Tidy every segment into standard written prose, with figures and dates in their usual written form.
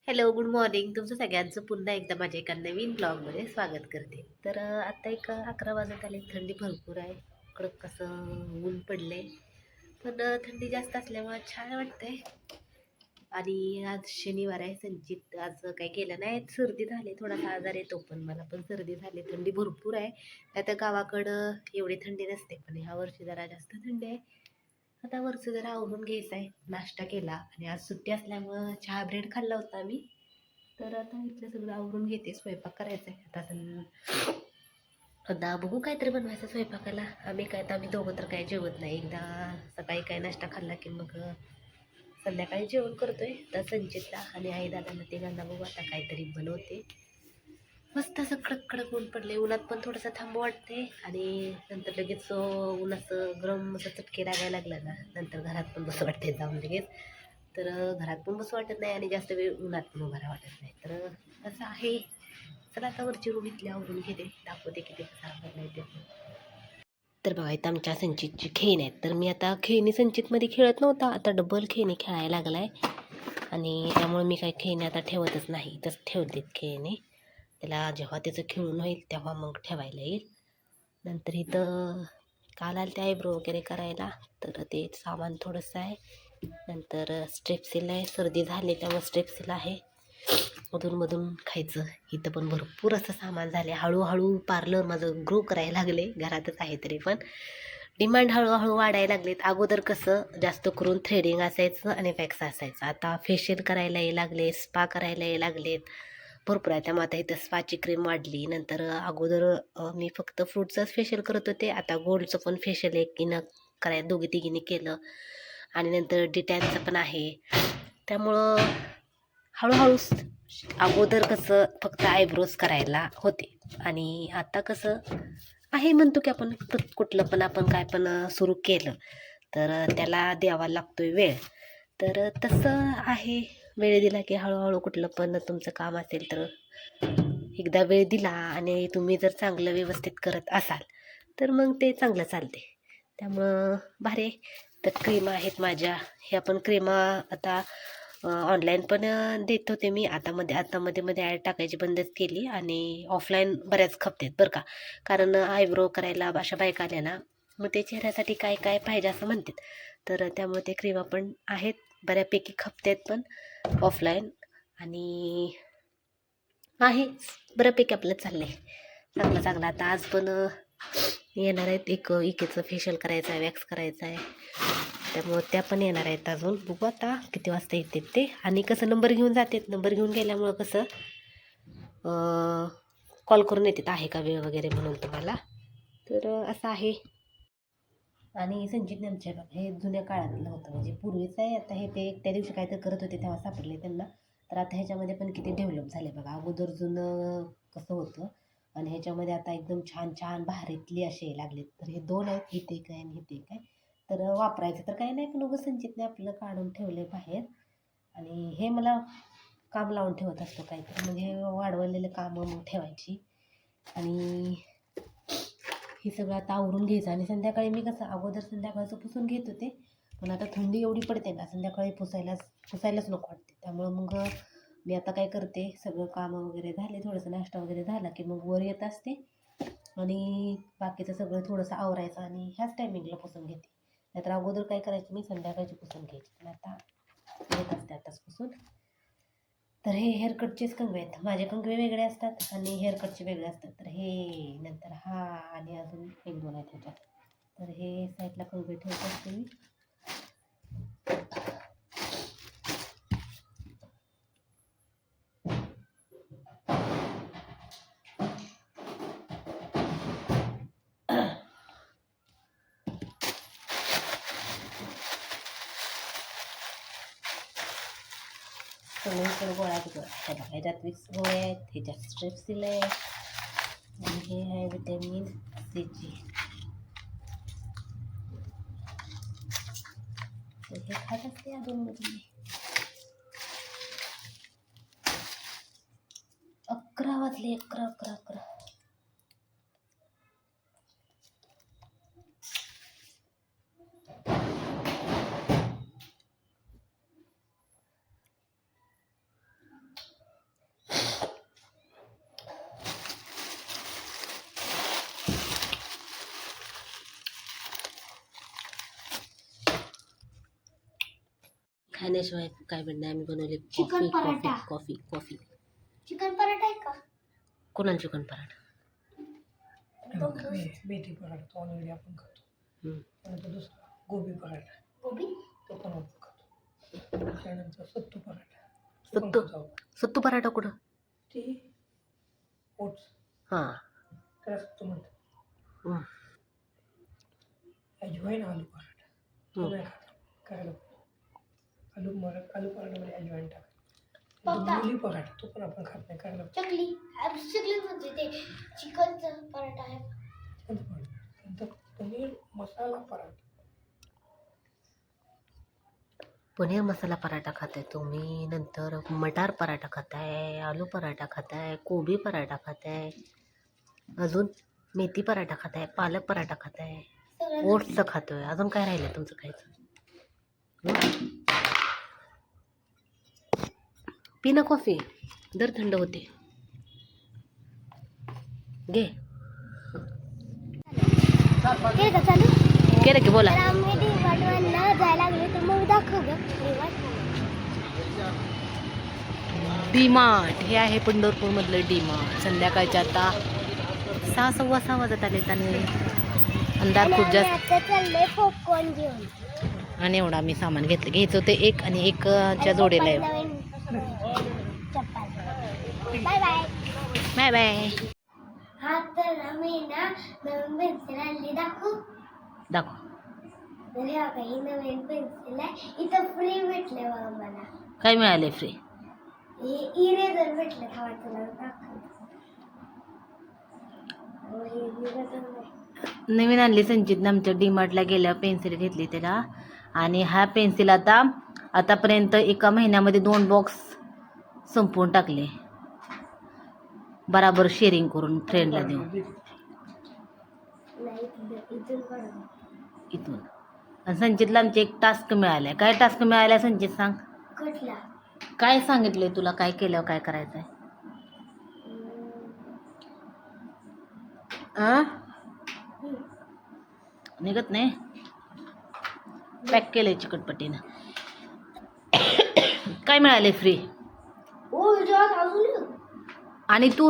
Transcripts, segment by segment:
Hello, good morning. तुमचं सगळ्यांचं पुन्हा एकदा माझ्या एका नवीन ब्लॉगमध्ये स्वागत करते. तर आता एक 11 वाजत आले. थंडी भरपूर आहे. कडक कसं ऊन पडले. पण थंडी जास्त असल्यामुळे छान वाटतंय. आणि आज शनिवार आहे. संचित आज काही केलं नाही. सर्दी झाली. थोडासा आजार येतो पण मला पण सर्दी झाली. थंडी भरपूर आहे. आता गावाकडं एवढी थंडी नसते. पण ह्या वर्षी जरा जास्त थंडी आहे. आता वरचं जरा आवरून घ्यायचं आहे. नाश्ता केला आणि आज सुट्टी असल्यामुळं चहा ब्रेड खाल्ला होता मी. तर आता इथलं सगळं आवरून घेते. स्वयंपाक करायचा आहे आता बघू काहीतरी बनवायचं स्वयंपाकाला. आम्ही दोघं तर काय जेवत नाही. एकदा सकाळी काय नाश्ता खाल्ला की मग संध्याकाळी जेवण करतोय. तर संचितला आणि आई दादांना तिघांना बघू आता काहीतरी बनवते. मस्त असं कडक कडक ऊन पडले. उन्हात पण थोडंसं थांबू वाटते आणि नंतर लगेच ऊन असं गरम असं चटके लागायला लागलं ना, नंतर घरात पण बसं वाटते जाऊन लगेच. तर घरात पण बसू वाटत नाही आणि जास्त वेळ उन्हात पण उभा वाटत नाही. तर असं आहे. चला आता वरची रूम इथली आवरून घेते. दाखवते किती कसा आवरलाय ते. तर बघा इथं आमच्या संचितची खेळणी आहेत. तर मी आता खेळणी संचितमध्ये खेळत नव्हता. आता डबल खेळणी खेळायला लागलाय आणि त्यामुळे मी काही खेळणी आता ठेवतच नाही. तर ठेवतेत खेळणी. त्याला जेव्हा त्याचं खेळून होईल तेव्हा मग ठेवायला येईल. नंतर इथं काल आलं ते आयब्रो वगैरे करायला. तर ते सामान थोडंसं आहे. नंतर स्ट्रेप्सिल आहे. सर्दी झाली त्यामुळे स्ट्रेप्सिल आहे. मधून खायचं. इथं पण भरपूर असं सामान झाले. हळूहळू पार्लर माझं ग्रो करायला लागले. घरातच आहे तरी पण डिमांड हळूहळू वाढायला लागलेत. अगोदर कसं जास्त करून थ्रेडिंग असायचं आणि वॅक्स असायचं. आता फेशियल करायला यायला लागले, स्पा करायला यायला लागलेत. भरपूर आहे. त्यामुळे आता इथं स्पाची क्रीम वाढली. नंतर अगोदर मी फक्त फ्रूटचंच फेशियल करत होते. आता गोल्डचं पण फेशियल एकीनं करायला दोघी तिघींनी केलं आणि नंतर डिटॅनचं पण आहे. त्यामुळं हळूहळू अगोदर कसं फक्त आयब्रोज करायला होते आणि आता कसं आहे म्हणतो की आपण कुठलं पण आपण काय पण सुरू केलं तर त्याला द्यावा लागतोय वेळ. तर तसं आहे. वेळ दिला की हळूहळू कुठलं पण तुमचं काम असेल तर एकदा वेळ दिला आणि तुम्ही जर चांगलं व्यवस्थित करत असाल तर मग ते चांगलं चालते. त्यामुळं भारी. तर क्रीमा आहेत माझ्या. ह्या पण क्रीमा आता ऑनलाईन पण देत होते मी. आता मध्ये ॲड टाकायची बंदच केली आणि ऑफलाईन बऱ्याच खपतात बरं का. कारण आयब्रो करायला अशा बायका आल्या ना, मग ते चेहऱ्यासाठी काय काय पाहिजे असं म्हणतात. तर त्यामुळे ते क्रीमा पण आहेत. बऱ्यापैकी खपतात पण ऑफलाईन आणि आहे बऱ्यापैकी आपलं चाललं आहे चांगलं चांगलं. आता आज पण येणार आहेत. एक इकेचं फेशियल करायचं आहे, वॅक्स करायचं आहे. त्यामुळं त्या पण येणार आहेत अजून. बघू आता किती वाजता येतात ते. आणि कसं नंबर घेऊन जातात. नंबर घेऊन गेल्यामुळं कसं कॉल करून येतात आहे का वेळ वगैरे म्हणून तुम्हाला. तर असं आहे. आणि संचितने आमच्या बघा हे जुन्या काळातलं होतं म्हणजे पूर्वीचं आहे. आता हे ते त्या दिवशी काय तर करत होते तेव्हा सापडले त्यांना. तर आता ह्याच्यामध्ये पण किती डेव्हलप झाले बघा. अगोदर जुनं कसं होतं आणि ह्याच्यामध्ये आता एकदम छान छान भारीतली असे लागलेत. तर हे दोन आहेत. इथे काय आणि इथे काय. तर वापरायचं तर काही नाही पण उगं संचितने आपलं काढून ठेवले बाहेर. आणि हे मला काम लावून ठेवत असतो काहीतरी म्हणजे वाढवलेलं कामं मग ठेवायची. आणि हे सगळं आता आवरून घ्यायचं आणि संध्याकाळी मी कसं अगोदर संध्याकाळचं पुसून घेत होते. पण आता थंडी एवढी पडते ना संध्याकाळी पुसायलाच नको वाटते. त्यामुळं मग मी आता काय करते सगळं कामं वगैरे झाले थोडंसं नाश्ता वगैरे झाला की मग वर येत असते आणि बाकीचं सगळं थोडंसं आवरायचं आणि ह्याच टायमिंगला पुसून घेते. नाहीतर अगोदर काय करायचं मी संध्याकाळची पुसून घ्यायची. पण आता येत असते आताच पुसून. तर हे हेअरकटचेच कंगवे आहेत. माझे कंगवे वेगळे असतात आणि हेअरकटचे वेगळे असतात. तर हे नंतर हा आणि अजून एक दोन आहेत ह्याच्यात. तर हे साईडला कंगवे ठेवत असते मी. सगळीकडे गोळा हे बघा ह्याच्यात विक्स गोळे आहेत. ह्याच्यात स्ट्रेप्सिल आहे आणि हे आहे विटॅमिन सीची. तर हे खात असते अधूनमधून. 11 वाजले. 11. खाण्याशिवाय काय बनणार. आम्ही बनवले chicken coffee paratha. Coffee coffee coffee. Chicken paratha आहे का? कोणाला चिकन पराठा? मेथी पराठा तो ऑलरेडी आपण खातो. हम्म. त्यानंतर दुसरा गोबी पराठा गोबी तो पण आपण खातो. त्यानंतर सत्तू पराठा सत्तू पराठा कुठं? ते ओट्स हां. त्याला सत्तू म्हणतात. अजवाईन आलू पराठा तो नाही खात करायला आलू पराठामध्ये अजवाईन टाकायचं. मुली पराठा तो पण आपण खात नाही करायला चकली चकली म्हणजे ते चिकनचा पराठा आहे. नंतर पनीर मसाला पराठा. पनीर मसाला पराठा खाताय तुम्ही. नंतर मटार पराठा खाताय, आलू पराठा खाताय, कोबी पराठा खाताय, अजून मेथी पराठा खाताय, पालक पराठा खाताय, ओट्सचं खातोय. अजून काय राहिलं तुमचं खायचं? पिना कॉफी दर थंड होते. घे केलं का चालू? केलं की बोला. तर आम्ही डीमार्टवरनं जायला लागले तर मग दाखव गं डीमार्ट हे आहे पंढरपूरमधलं डीमार्ट. संध्याकाळच्या आता 6:15 वाजत आले आणि अंधार खूप जास्त. चाललंय पॉपकॉर्न घेऊन. आणि एवढं आम्ही सामान घ्यायचं होतं एक आणि एकच्या जोडीला आहे. चप्पल. Bye bye. Bye bye. हा तर आम्ही ना नवीन पेन्सिल आणली दाखवू. दाखव. तर हे बघा ही नवीन पेन्सिल आहे. इथं फ्री भेटले बघा मला. काय मिळाले फ्री? हे इरेझर भेटले खावा तुला दाखव. हे निघतच नाही. नवीन आणली संचितनं आमच्या डीमार्टला गेल्यावर पेन्सिल घेतली त्याला. आणि हा पेन्सिल आतापर्यंत एका महिन्यामध्ये 2 बॉक्स संपवून टाकले. बराबर शेअरिंग करून फ्रेंडला देऊन. नाही इथून पडलं. इथून. आणि संचितला आमचे एक टास्क मिळाले. काय टास्क मिळाला संचित सांग? कुठला? काय सांगितलंय तुला? काय केल्यावर काय करायचं आहे? निघत नाही. पॅक केलंय चिकटपट्टीनं. काय मिळाले फ्री? ओ जेव्हा अजून आणि तू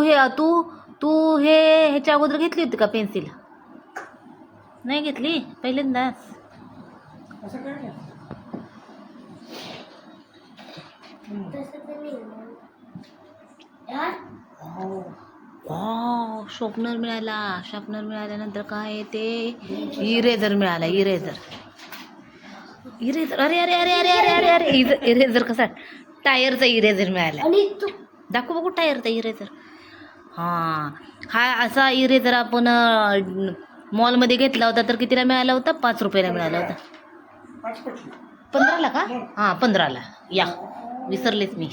ह्याच्या अगोदर घेतली होती का पेन्सिल? नाही घेतली पहिल्यांदाच. असं काय नाही. तसं तर नाही यार. शॉर्पनर मिळाला. शॉर्पनर मिळाल्यानंतर काय ते इरेझर मिळाला. इरेझर. अरे अरे अरे अरे अरे अरे अरे इरेझर कसा? टायरचा इरेझर मिळाला. आणि तू दाखव बघू टायरचा इरेझर. हां. हा असा इरेझर आपण मॉलमध्ये घेतला होता तर कितीला मिळाला होता? 5 रुपयाला मिळाला होता. 15ला का? हां 15ला. या विसरलेच मी.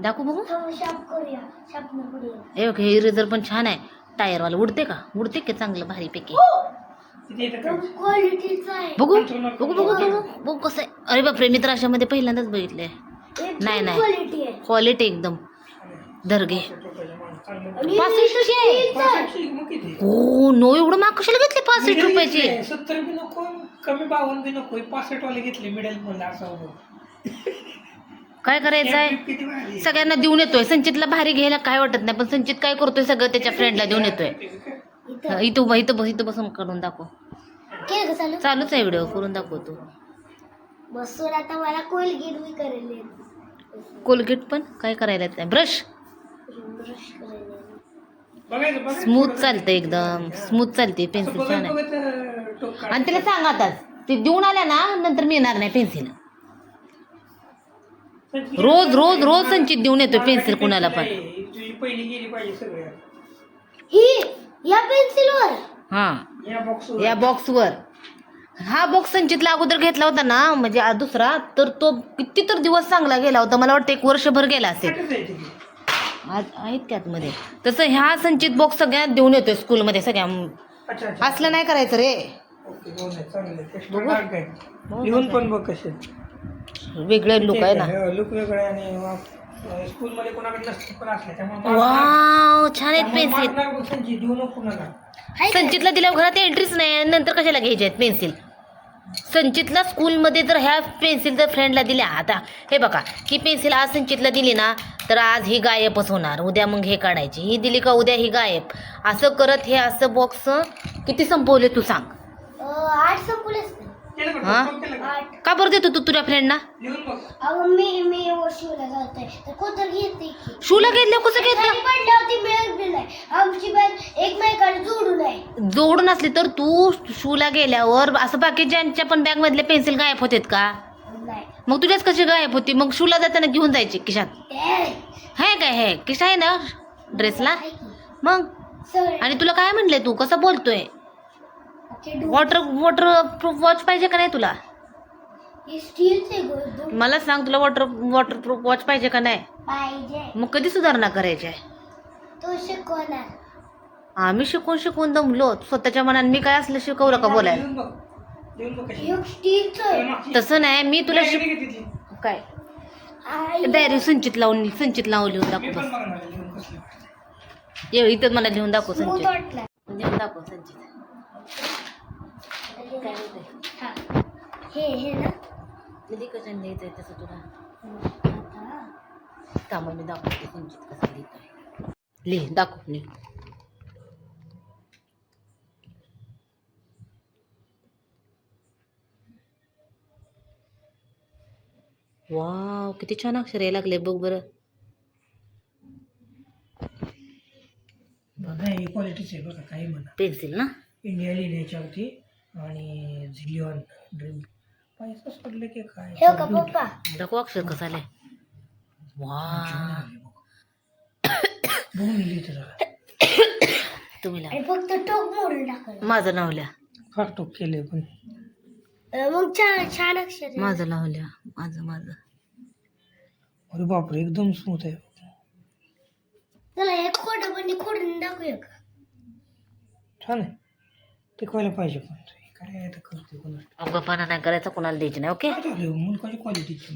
दाखवू बघू. शाप करूया. शापनं करूया. हे बघ हे इरेझर पण छान आहे. टायरवाला उडते का? उडते की चांगलं भारीपैकी. क्वालिटीचं आहे. बघू बघू बघू बघू बघू कसं आहे. अरे बापरे मी तर अशामध्ये पहिल्यांदाच बघितलंय. नाही नाही क्वालिटी आहे. क्वालिटी एकदम दर्गे. आणि 65. हो नो एवढं महाग कशाला घेतले 65 रुपयाचे? 70 बी नको कमी 52 बी नको 65 वाले घेतले मिडल मध्ये असं. काय करायचं आहे? किती भारी. सगळ्यांना देऊन येतोय. संचितला भारी घ्यायला काय वाटत नाही पण संचित काय करतोय सगळं त्याच्या फ्रेंडला देऊन येतोय. इथं बसून काढून दाखव. केलं का चालू? चालूच आहे व्हिडिओ करून दाखवतो. बसून आता मला कोलगेट मी करेल. कोलगेट पण काय करायला येत नाही. ब्रश ब्रश करेल. बघायचं स्मूथ चालतं एकदम स्मूथ चालते पेन्सिल छान आहे. आणि तिला सांग आता ते देऊन आल्या ना नंतर मिळणार नाही पेन्सिल. रोज रोज रोज संचित देऊन येतो पेन्सिल कुणाला पण. पहिली गेली पाहिजे सगळ्या. ही या पेन्सिलवर. हां या बॉक्सवर. हा बॉक्स संचितला अगोदर घेतला होता ना म्हणजे दुसरा तर तो किती तर दिवस चांगला गेला होता. मला वाटतं 1 वर्षभर गेला असेल. आज आहेत की आतमध्ये. तसं ह्या संचित बॉक्स सगळ्यात देऊन येतोय स्कूलमध्ये सगळ्या. असलं नाही करायचं रे. लिहून पण बघ कसे वेगळे लुक आहे ना. लुक वेगळे आणि स्कूलमध्ये कोणाकडे नसते पण असले त्यामुळे वाव छान आहेत पेन्सिल. संचित देऊ नको कुणाला. संचितला दिल्यावर घरात एंट्रीच नाही नंतर कशाला घ्यायचे आहेत पेन्सिल? संचितला स्कूलमध्ये जर ह्या पेन्सिल जर फ्रेंडला दिल्या, आता हे बघा, ही पेन्सिल आज संचितला दिली ना तर आज ही गायबच होणार, उद्या मग हे काढायची, ही दिली का उद्या ही गायब, असं करत हे असं बॉक्स किती संपवले तू सांग? 8 संपलेच नाही. हा 8. का बरं देतो तू तुझ्या फ्रेंडना? लिहून बघ. अहो मी वशिवला जातोय तर कोणतं घेते की शूला घेतलं कसं घेतलं? घरी पडल्या होती मिळत नाही. आमची बॅग एकमेकाला जोडून आहे. जोडून असली तर तू शूला गेल्यावर असं बाकीच्यांच्या पण बॅग मधले पेन्सिल गायब होतात का? नाही मग तुझ्याच कशी गायब होती? मग शूला जाताना घेऊन जायची खिशात, ते है काय? हे खिशा आहे ना ड्रेसला? आहे की. मग सगळे आणि तुला काय म्हणले, तू कसं बोलतोय? वॉटर प्रूफ वॉच पाहिजे का नाही तुला? हे स्टीलचे गोल मला सांग, तुला वॉटर प्रूफ वॉच पाहिजे का नाही? पाहिजे. मग कधी सुधारणा करायची आहे? तो शिकवणार. आम्ही शिकून दमलो स्वतःच्या मनाने. मी काय असलं शिकवलं का बोलायला? लिहून बघ. लिहून बघ कशी. हे स्टीलचं आहे. तसं नाही, मी तुला नाही, नाही घेतली ती. काय आई, डायरी संचित लावून लिहून दाखव मी बस. पण बघणार आहे, लिहून कसली वाटते. इथं मला लिहून दाखव स्मूथ संचित, वाटला. लिहून दाखव संचित. काय होतंय? हा. हे ना कधी कशाने लिहायचंय तसं तुला? आता थांबा मी दाखवते संचित कसं लिहितोय. लिह दाखव लिह. वाव, किती छान अक्षर यायला लागले बघ बरं. बघा ही क्वालिटीच आहे बघा, काही म्हणा. पेन्सिल ना? इंडिया लिहिण्याच्यावरती आणि झिलियॉन ड्रीम पैसा सोडले की काय. हे का पप्पा दाखव अक्षर कसं आलंय. वा, बघून लिहितो जरा. तुम्ही आणि फक्त टोक मोडून टाकलं. माझं नाव लिहा, फार टोक केले पण मग छान छान अक्षर आहे. माझं नाव लिहा, माझं. अरे बापरे एकदम स्मूथ आहे. चला हे खोटं पण खोडून दाखवूया का? छान आहे, टिकवायला पाहिजे पण काय आता करते कोणाला. अवघडपणा नाही करायचा, कोणाला द्यायची नाही. ओके, काय झालं मुलकाची क्वालिटीची